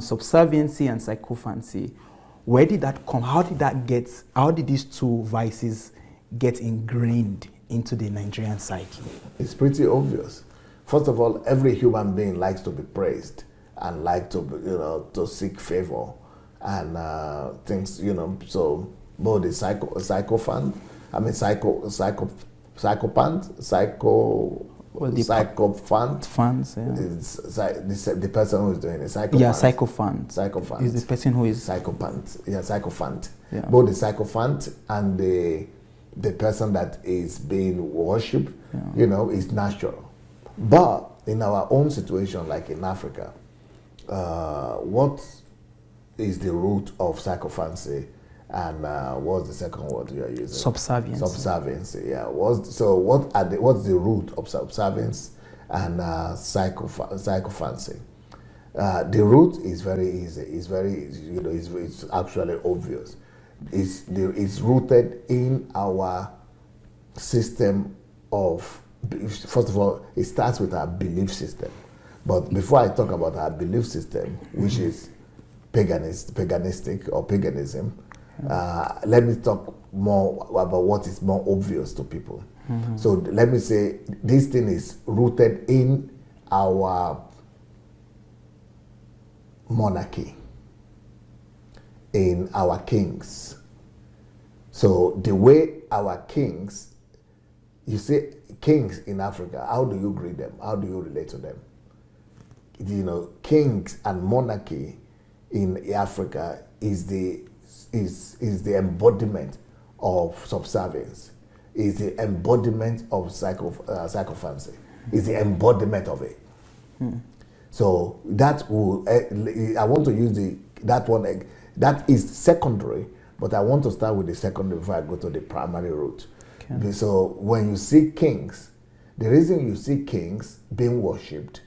Subserviency and sycophancy, where did that come? How did these two vices get ingrained into the Nigerian psyche? It's pretty obvious. First of all, every human being likes to be praised and like to, to seek favor and things, so both the psychophant, Funds, yeah. Is the person who is doing it. Sycophant. Yeah, sycophant. Sycophant. Is the person who is sycophant. Yeah, sycophant. Yeah. Both the sycophant and the person that is being worshipped, is natural. But in our own situation, like in Africa, what is the root of sycophancy? And what's the second word you are using? Subserviency. Subserviency, yeah. What's the root of subservience and sycophancy? The root is very easy. It's very, it's actually obvious. It's rooted in our system of. First of all, it starts with our belief system. But before I talk about our belief system, which is paganistic or paganism, let me talk more about what is more obvious to people. Mm-hmm. So let me say this thing is rooted in our monarchy, in our kings. So the way our kings, you see, kings in Africa, how do you greet them? How do you relate to them? Kings and monarchy in Africa is the embodiment of subservience, is the embodiment of sycophancy, is the embodiment of it. So that will, I want to use that one, that is secondary, but I want to start with the secondary before I go to the primary root. Okay. So when you see kings, the reason you see kings being worshipped,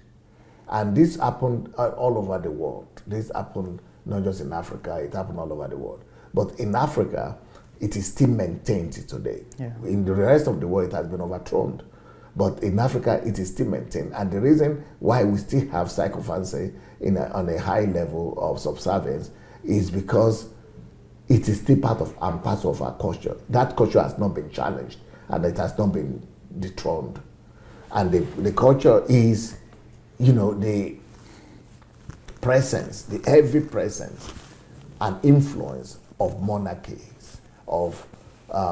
and this happened all over the world. This happened not just in Africa, it happened all over the world. But in Africa, it is still maintained today. Yeah. In the rest of the world, it has been overthrown. But in Africa, it is still maintained. And the reason why we still have sycophancy on a high level of subservience is because it is still part of and parcel of our culture. That culture has not been challenged and it has not been dethroned. And the culture is, the presence, the heavy presence and influence of monarchies, of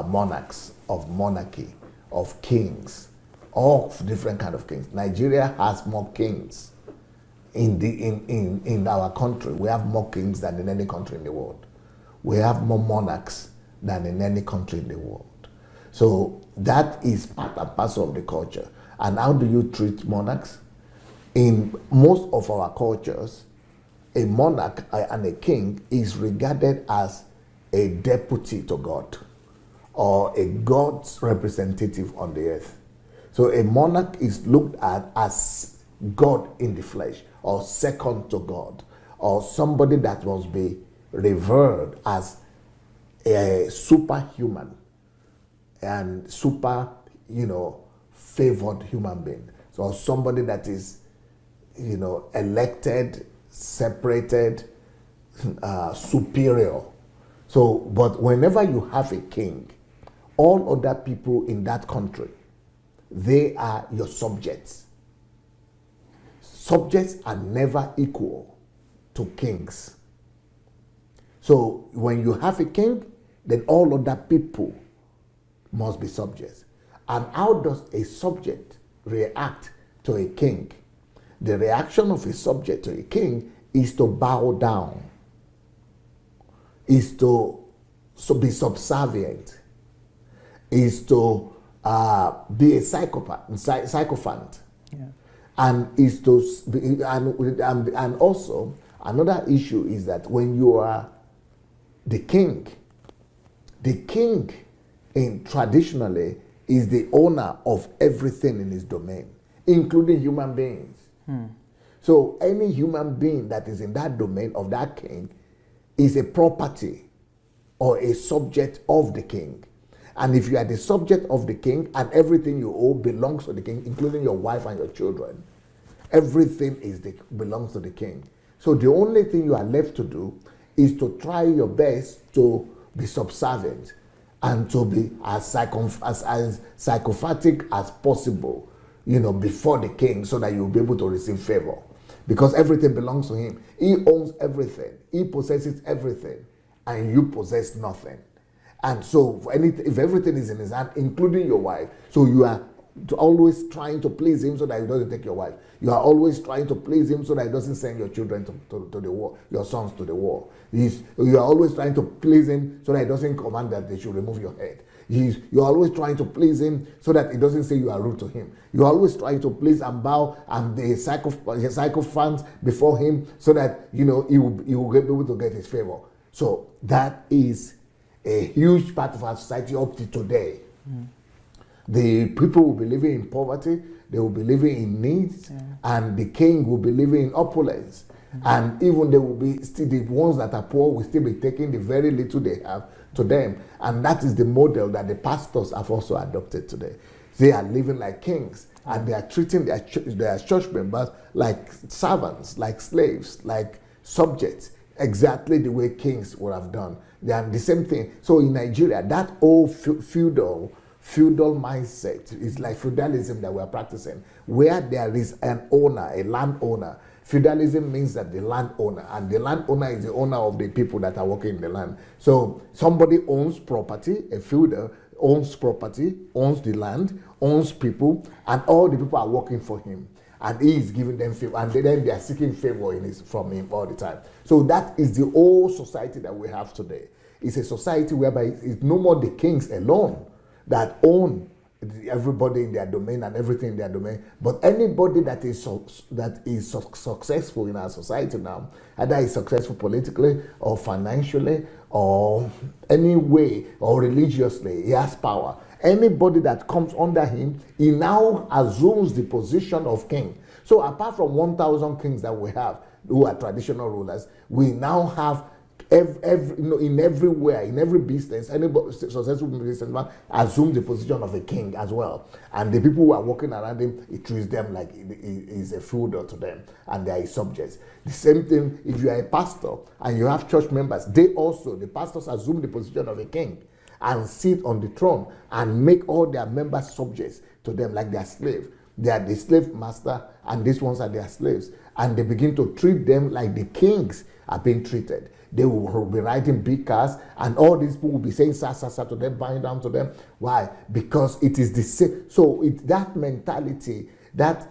monarchs, of monarchy, of kings, of different kind of kings. Nigeria has more kings in our country. We have more kings than in any country in the world. We have more monarchs than in any country in the world. So that is part and parcel of the culture. And how do you treat monarchs? In most of our cultures, a monarch and a king is regarded as a deputy to God or a God's representative on the earth. So a monarch is looked at as God in the flesh or second to God or somebody that must be revered as a superhuman and super, favored human being. So somebody that is, elected, separated, superior. So, but whenever you have a king, all other people in that country, they are your subjects. Subjects are never equal to kings. So when you have a king, then all other people must be subjects. And how does a subject react to a king? The reaction of a subject to a king is to bow down, is to be subservient, is to be a sycophant, yeah. And is to and also another issue is that when you are the king traditionally is the owner of everything in his domain, including human beings. So any human being that is in that domain of that king is a property or a subject of the king. And if you are the subject of the king and everything you owe belongs to the king, including your wife and your children, everything belongs to the king. So the only thing you are left to do is to try your best to be subservient and to be as psychopathic as possible, before the king, so that you'll be able to receive favor. Because everything belongs to him. He owns everything. He possesses everything. And you possess nothing. And so if everything is in his hand, including your wife, so you are always trying to please him so that he doesn't take your wife. You are always trying to please him so that he doesn't send your children to the war, your sons to the war. You are always trying to please him so that he doesn't command that they should remove your head. You're always trying to please him so that he doesn't say you are rude to him. You're always trying to please and bow and the sycophants before him so that he will be able to get his favor. So that is a huge part of our society up to today. The people will be living in poverty, they will be living in needs, and the king will be living in opulence. And even they will be still, the ones that are poor will still be taking the very little they have to them. And that is the model that the pastors have also adopted today. They are living like kings, and they are treating their church members like servants, like slaves, like subjects, exactly the way kings would have done. They are the same thing. So in Nigeria, that old feudal mindset is like feudalism that we are practicing, where there is an owner, a landowner. Feudalism means that the landowner, and the landowner is the owner of the people that are working in the land. So somebody owns property, a feudal owns property, owns the land, owns people, and all the people are working for him. And he is giving them favor, and then they are seeking favor from him all the time. So that is the old society that we have today. It's a society whereby it's no more the kings alone that own everybody in their domain and everything in their domain, but anybody that is successful in our society now, either is successful politically or financially or any way or religiously, he has power. Anybody that comes under him, he now assumes the position of king. So apart from 1,000 kings that we have, who are traditional rulers, we now have in everywhere, in every business, anybody successful businessman assumes the position of a king as well. And the people who are walking around him, he treats them like he is a feudal to them, and they are his subjects. The same thing if you are a pastor and you have church members, the pastors assume the position of a king and sit on the throne and make all their members subjects to them like their slave. They are the slave master, and these ones are their slaves. And they begin to treat them like the kings are being treated. They will be riding big cars, and all these people will be saying sa sa sa to them, bowing down to them. Why? Because it is the same. So that mentality, that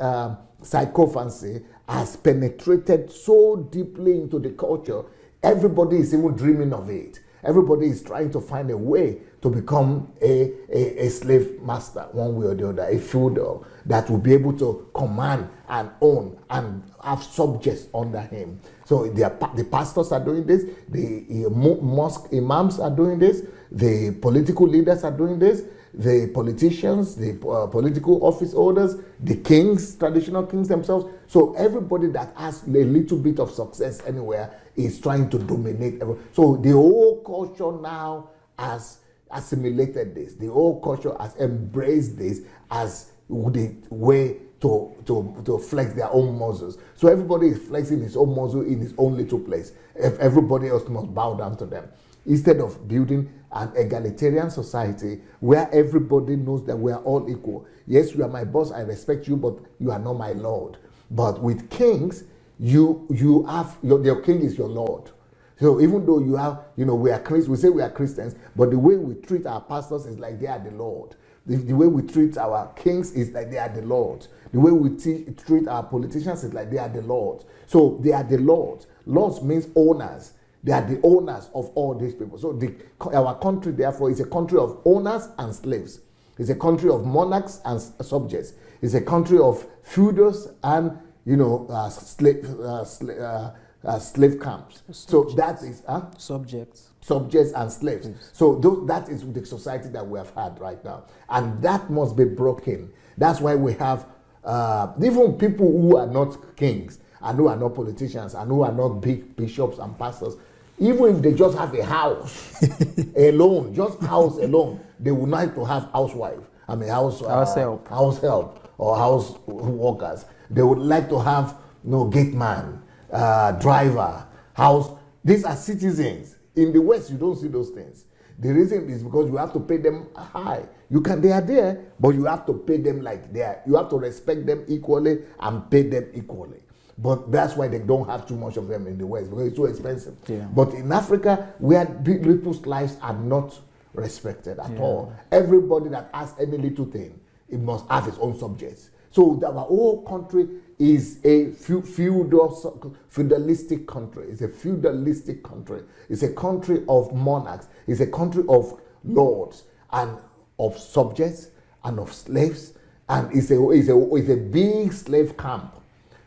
sycophancy has penetrated so deeply into the culture. Everybody is even dreaming of it. Everybody is trying to find a way to become a slave master, one way or the other, a feudal that will be able to command and own and have subjects under him. So the pastors are doing this, the mosque imams are doing this, the political leaders are doing this, the politicians, the political office holders, the kings, traditional kings themselves. So everybody that has a little bit of success anywhere is trying to dominate. So the whole culture now has assimilated this. The whole culture has embraced this as the way to flex their own muscles. So everybody is flexing his own muscle in his own little place. If everybody else must bow down to them. Instead of building an egalitarian society where everybody knows that we are all equal. Yes, you are my boss, I respect you, but you are not my lord. But with kings, you have your king is your lord. So even though you have, we are Christians, we say we are Christians, but the way we treat our pastors is like they are the Lord. The way we treat our kings is like they are the Lord. The way we treat our politicians is like they are the Lord. So they are the Lord. Lords means owners. They are the owners of all these people. So our country, therefore, is a country of owners and slaves. It's a country of monarchs and subjects. It's a country of feudals and slave camps. So that is subjects and slaves. Yes. So that is the society that we have had right now, and that must be broken. That's why we have even people who are not kings and who are not politicians and who are not big bishops and pastors. Even if they just have a house alone, just house alone, they would like to have housewife. House help or house workers. They would like to have gate man. driver, house. These are citizens. In the West, you don't see those things. The reason is because you have to pay them high. They are there, but you have to pay them like they are. You have to respect them equally and pay them equally. But that's why they don't have too much of them in the West, because it's too expensive. Yeah. But in Africa, where people's lives are not respected at all, everybody that has any little thing, it must have its own subjects. So our whole country is a feudalistic country. It's a feudalistic country. It's a country of monarchs. It's a country of lords and of subjects and of slaves. And it's a big slave camp.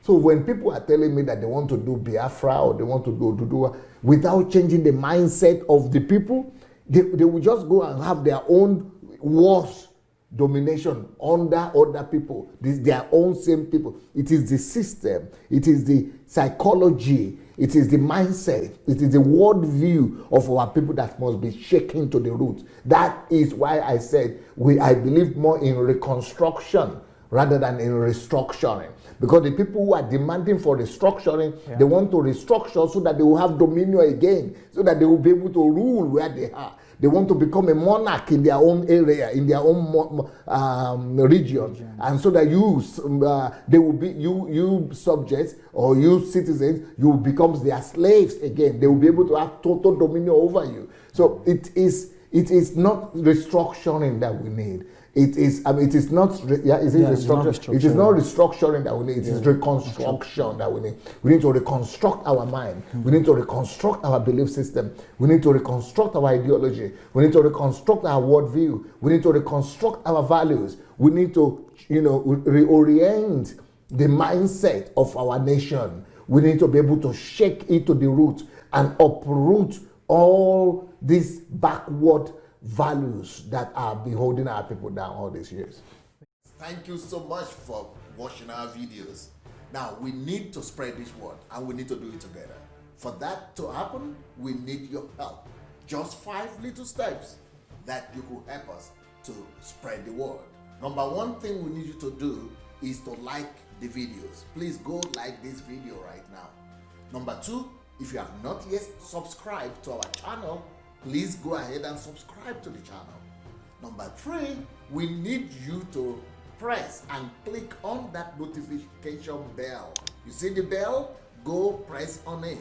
So when people are telling me that they want to do Biafra or they want to do Oduduwa without changing the mindset of the people, they will just go and have their own wars domination under other people, their own same people. It is the system, it is the psychology, it is the mindset, it is the worldview of our people that must be shaken to the roots. That is why I said I believe more in reconstruction rather than in restructuring. Because the people who are demanding for restructuring, they want to restructure so that they will have dominion again, so that they will be able to rule where they are. They want to become a monarch in their own area, in their own region, and so that they will be you subjects or you citizens, you become their slaves again. They will be able to have total dominion over you. So it is not restructuring that we need. It is not restructuring that we need. It is reconstruction that we need. We need to reconstruct our mind. We need to reconstruct our belief system. We need to reconstruct our ideology. We need to reconstruct our worldview. We need to reconstruct our values. We need to, reorient the mindset of our nation. We need to be able to shake it to the root and uproot all these backward values that are holding our people down all these years. Thank you so much for watching our videos. Now we need to spread this word and we need to do it together. For that to happen, we need your help. Just 5 little steps that you could help us to spread the word. Number one thing we need you to do is to like the videos. Please go like this video right now. Number 2, if you have not yet subscribed to our channel, please go ahead and subscribe to the channel. Number 3, we need you to press and click on that notification bell. You see the bell? Go press on it.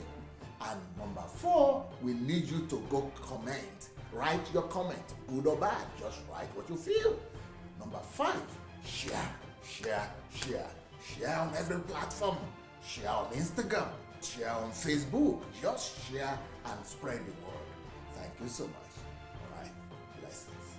And number 4, we need you to go comment. Write your comment, good or bad, just write what you feel. Number 5, share on every platform. Share on Instagram, share on Facebook. Just share and spread the word. Thank you so much.